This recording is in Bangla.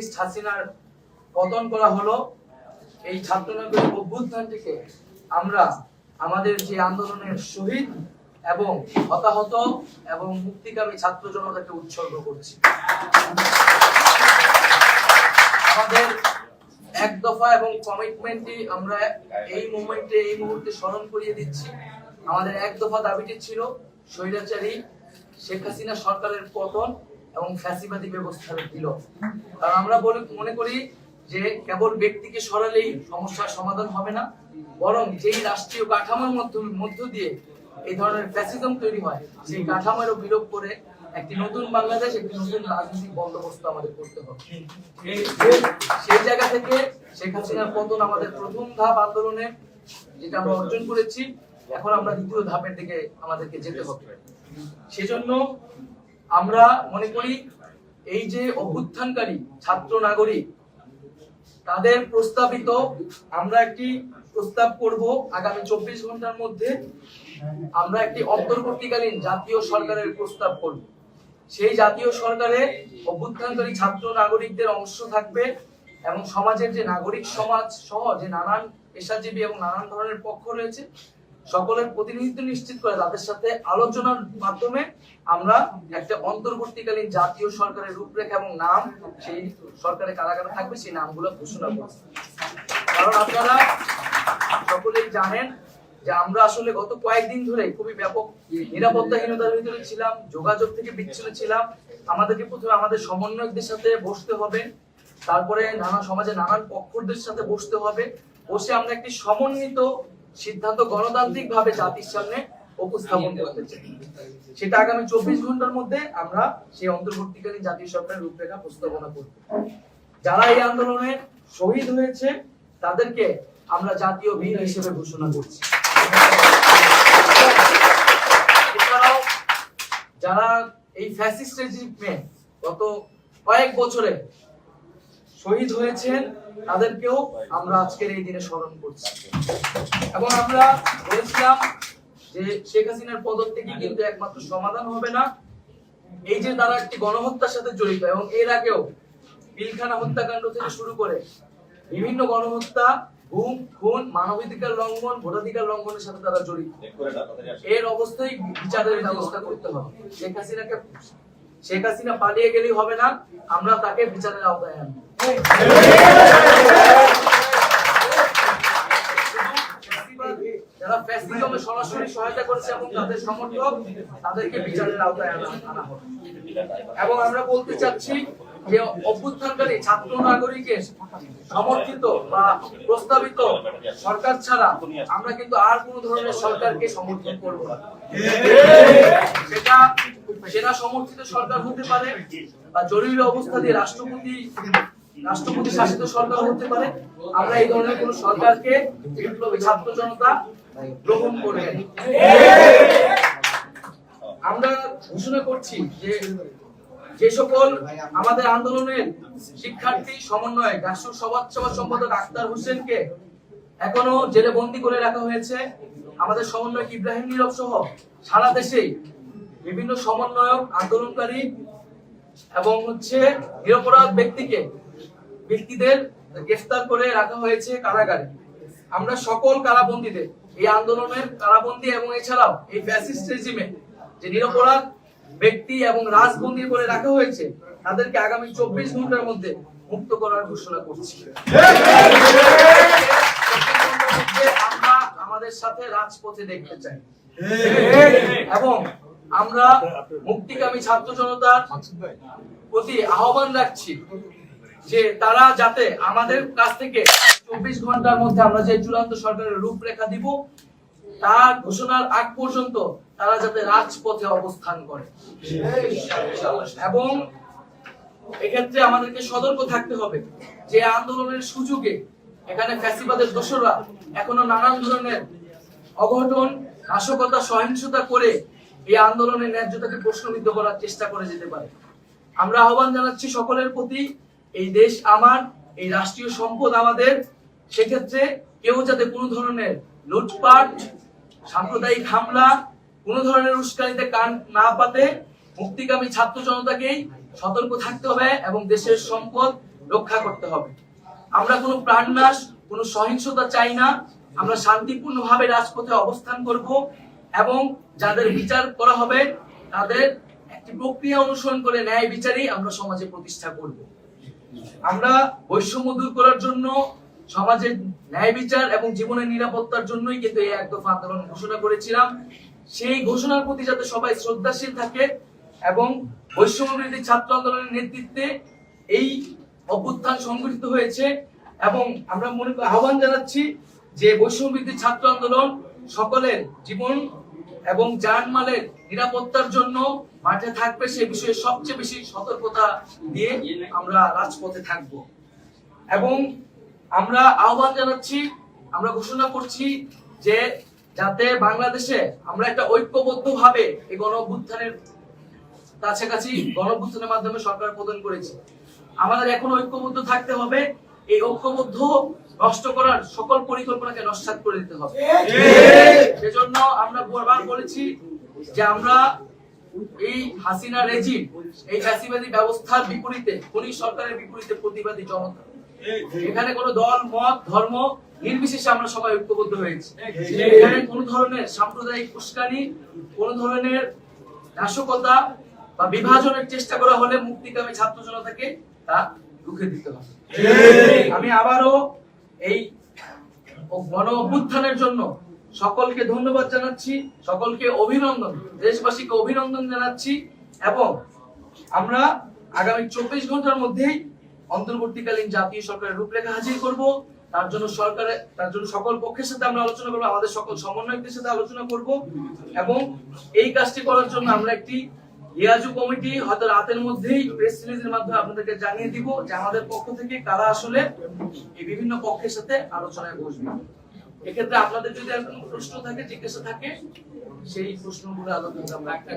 ফ্যাসিস্ট হাসিনার পতন করা হলো, এই ছাত্রনগরী অভ্যুত্থানটিকে আমরা আমাদের যে আন্দোলনের শহীদ এবং হতাহত এবং মুক্তিকামী ছাত্র জনতাকে উৎসর্গ করছি। আমাদের এক দফা এবং কমিটমেন্টটি আমরা এই মুহূর্তে স্মরণ করিয়ে দিচ্ছি। আমাদের এক দফা দাবিটি ছিল স্বৈরাচারী শেখ হাসিনা সরকারের পতন এবং ফ্যাসিবাদী ব্যবস্থার বিলোপ। কারণ আমরা মনে করি যে কেবল ব্যক্তিকে সরালেই সমস্যার সমাধান হবে না, বরং যেই রাষ্ট্রীয় কাঠামোর মধ্য দিয়ে এই ধরনের ফ্যাসিজম তৈরি হয়, সেই কাঠামোরও বিলোপ করে একটি নতুন বাংলাদেশ, একটি নতুন রাজনৈতিক বন্দোবস্ত আমাদের করতে হবে। সেই জায়গা থেকে শেখ হাসিনার পতন আমাদের প্রথম ধাপ আন্দোলনে, যেটা আমরা অর্জন করেছি। এখন আমরা দ্বিতীয় ধাপের দিকে আমাদেরকে যেতে হবে। সেজন্য আমরা মনে করি এই যে অভ্যুত্থানকারী ছাত্র নাগরিক, তাদের প্রস্তাবিত আমরা একটি প্রস্তাব করব আগামী 24 ঘন্টার মধ্যে। আমরা একটি অন্তর্বর্তীকালীন জাতীয় সরকারের প্রস্তাব করব। সেই জাতীয় সরকারে অভ্যুত্থানকারী ছাত্র নাগরিকদের অংশ থাকবে এবং সমাজের যে নাগরিক সমাজ সহ যে নানান পেশাজীবী এবং নানান ধরনের পক্ষ রয়েছে, সকলের প্রতিনিধিত্ব নিশ্চিত করে তাদের সাথে আলোচনার মাধ্যমে আমরা একটা অন্তর্বর্তীকালীন জাতীয় সরকারের রূপরেখা এবং নাম, সেই সরকারে কারা কারা থাকবে সেই নামগুলো ঘোষণা করব। কারণ আপনারা সকলেই জানেন যে আমরা আসলে গত কয়েকদিন ধরে খুবই ব্যাপক নিরাপত্তাহীনতার ভিতরে ছিলাম, যোগাযোগ থেকে বিচ্ছিন্ন ছিলাম। আমাদেরকে প্রথমে আমাদের সমন্বয়কদের সাথে বসতে হবে, তারপরে সমাজে নানান পক্ষদের সাথে বসতে হবে। বসে আমরা একটি সমন্বিত সিদ্ধান্ত গণতান্ত্রিক ভাবে জাতির সামনে উপস্থাপন করতে চাই। সেটা আগামী 24 ঘন্টার মধ্যে আমরা সেই অন্তর্বর্তীকালীন জাতীয় সরকারের রূপরেখা প্রস্তাবনা করব। যারা এই আন্দোলনে শহীদ হয়েছে তাদেরকে আমরা জাতীয় বীর হিসেবে ঘোষণা করছি। এছাড়াও যারা এই ফ্যাসিস্ট রেজিমে গত কয়েক বছরে শহীদ হয়েছেন তাদেরকেও আমরা আজকের এই দিনে স্মরণ করছি। এবং আমরা বলেছিলাম যে শেখ হাসিনার পদত্যাগই কিন্তু একমাত্র সমাধান হবে না। এই যে তারা একটি গণহত্যার সাথে জড়িত এবং এর আগেও পিলখানা হত্যাকাণ্ড থেকে শুরু করে বিভিন্ন গণহত্যা, গুম, খুন, মানবাধিকার লঙ্ঘন, ভোটাধিকার লঙ্ঘনের সাথে তারা জড়িত। এর অবস্থায় বিচারের ব্যবস্থা করতে হবে। শেখ হাসিনা পালিয়ে গেলেই হবে না, আমরা তাকে বিচারের আওতায় আনব। যারা ফ্যাসিজমে সরাসরি সহায়তা করেছে এবং তাদের সমর্থক, তাদেরকে বিচারের আওতায় আনা হবে। এবং আমরা বলতে চাচ্ছি যে অভ্যুত্থানকারী ছাত্র নাগরিকের সমর্থিত বা প্রস্তাবিত সরকার ছাড়া আমরা কিন্তু আর কোন ধরনের সরকারকে সমর্থন করব না। সেটা সেনা সমর্থিত সরকার হতে পারে বা জরুরি অবস্থা দিয়ে রাষ্ট্রপতি শাসিত সরকার হতে পারে। আমরা এই ধরনের কোন সরকারকে বিপ্লবী ছাত্র জনতা গ্রহণ করবে। আমরা ঘোষণা করছি যে সকল আমাদের আন্দোলনের শিক্ষার্থী সমন্বয় রাষ্ট্র সভা সম্পাদক আক্তার হোসেনকে এখনো জেলে বন্দী করে রাখা হয়েছে, আমাদের সমন্বয়ক ইব্রাহিম নীরব সহ সারা দেশে বিভিন্ন সমন্বয়ক, আন্দোলনকারী এবং নিরপরাধ ব্যক্তিদের গ্রেফতার করে রাখা হয়েছে কারাগারে। আমরা সকল কারাবন্দীদের এই আন্দোলনের কারাবন্দী এবং এছাড়াও এই ফ্যাসিস্ট রেজিমে যে নিরপরাধ ব্যক্তি এবং রাজবন্দী করে রাখা হয়েছে তাদেরকে আগামী 24 ঘন্টার মধ্যে মুক্ত করার ঘোষণা করছি। আমরা আমাদের সাথে রাজপথে দেখতে চাই এবং আমরা মুক্তিকামী ছাত্র জনতার প্রতি আহ্বান রাখছি যে তারা যাতে আমাদের কাছ থেকে 24 ঘন্টার মধ্যে আমরা যে চূড়ান্ত সরকারের রূপরেখা দিব তার ঘোষণার আগ পর্যন্ত তারা যাতে রাজপথে অবস্থান করে। এবং এক্ষেত্রে আমাদেরকে সতর্ক থাকতে হবে যে আন্দোলনের সুযোগে এখানে ফ্যাসিবাদের দোসররা এখনো নানান ধরনের অঘটন, নাশকতা, সহিংসতা করে এই আন্দোলনের ন্যায্যতাকে প্রশ্নবিদ্ধ করার চেষ্টা করে যেতে পারে। আমরা আহ্বান জানাচ্ছি সকলের প্রতি, এই দেশ আমার, এই রাষ্ট্রীয় সম্পদ আমাদের, সেক্ষেত্রে কেউ যাতে কোনো ধরনের লুটপাট, সাম্প্রদায়িক হামলা, কোন ধরনের উস্কানিতে কান না পাতে মুক্তিকামী ছাত্র জনতাকেই সতর্ক থাকতে হবে এবং দেশের সম্পদ রক্ষা করতে হবে। আমরা কোনো প্রাণনাশ, কোনো সহিংসতা চাই না। আমরা শান্তিপূর্ণভাবে রাজপথে অবস্থান করব এবং যাদের বিচার করা হবে তাদের একটি প্রক্রিয়া অনুসরণ করে ন্যায় বিচারই আমরা সমাজে প্রতিষ্ঠা করব। আমরা বৈষম্য দূর করার জন্য, সমাজের ন্যায় বিচার এবং জীবনের নিরাপত্তার জন্যই কিন্তু এই এক দফা আন্দোলন ঘোষণা করেছিলাম। সেই ঘোষণার প্রতি যাতে সবাই শ্রদ্ধাশীল থাকে এবং বৈষম্য বিরোধী ছাত্র আন্দোলনের নেতৃত্বে এই অভ্যুত্থান সংগঠিত হয়েছে এবং আমরা মনে আহ্বান জানাচ্ছি যে বৈষম্য বিরোধী ছাত্র আন্দোলন সকলের জীবন এবং জানমালের নিরাপত্তার জন্য মাঠে থাকবে, সে বিষয়ে সবচেয়ে বেশি সতর্কতা দিয়ে আমরা রাজপথে থাকব। এবং আমরা আহ্বান জানাচ্ছি, আমরা ঘোষণা করছি যে যাতে বাংলাদেশে আমরা একটা ঐক্যবদ্ধভাবে এই গণঅভ্যুত্থানের কাছাকাছি গণঅভ্যুত্থানের মাধ্যমে সরকার প্রদান করেছি, আমাদের এখন ঐক্যবদ্ধ থাকতে হবে। এই ঐক্যবদ্ধ নষ্ট করার সকল পরিকল্পনাকে নস্যাৎ করে দিতে হবে। সেজন্য আমরা বারবার বলেছি যে আমরা এই হাসিনা রেজিম, এই ফ্যাসিবাদী ব্যবস্থার বিপরীতে, খনি সরকারের বিপরীতে প্রতিবাদী জনতা। এখানে কোনো দল, মত, ধর্ম নির্বিশেষে আমরা সবাই ঐক্যবদ্ধ হয়েছি। এখানে কোনো ধরনের সাম্প্রদায়িক উস্কানি, কোনো ধরনের নাশকতা বা বিভাজনের চেষ্টা করা হলে মুক্তিকামী ছাত্র জনতাকে তা রুখে দিতে হবে। আমি আবারও এই গণ অভ্যুত্থানের জন্য সকলকে ধন্যবাদ জানাচ্ছি, সকলকে অভিনন্দন, দেশবাসীকে অভিনন্দন জানাচ্ছি এবং আমরা আগামী 24 ঘন্টার মধ্যেই অন্তর্বর্তীকালীন জাতীয় সরকারের রূপরেখা হাজির করব। তার জন্য সকল পক্ষের সাথে আমরা আলোচনা করব, আমাদের সকল সমন্বয়কদের সাথে আলোচনা করব এবং এই কাজটি করার জন্য আমরা একটি লিয়াজু কমিটি হয়তো রাতের মধ্যেই প্রেস রিলিজের মাধ্যমে আপনাদেরকে জানিয়ে দিব যে আমাদের পক্ষ থেকে কারা আসলে এই বিভিন্ন পক্ষের সাথে আলোচনায় বসবে। এক্ষেত্রে আপনাদের যদি আর কোনো প্রশ্ন থাকে, জিজ্ঞাসা থাকে, সেই প্রশ্নগুলো আলোচনা আমরা একটা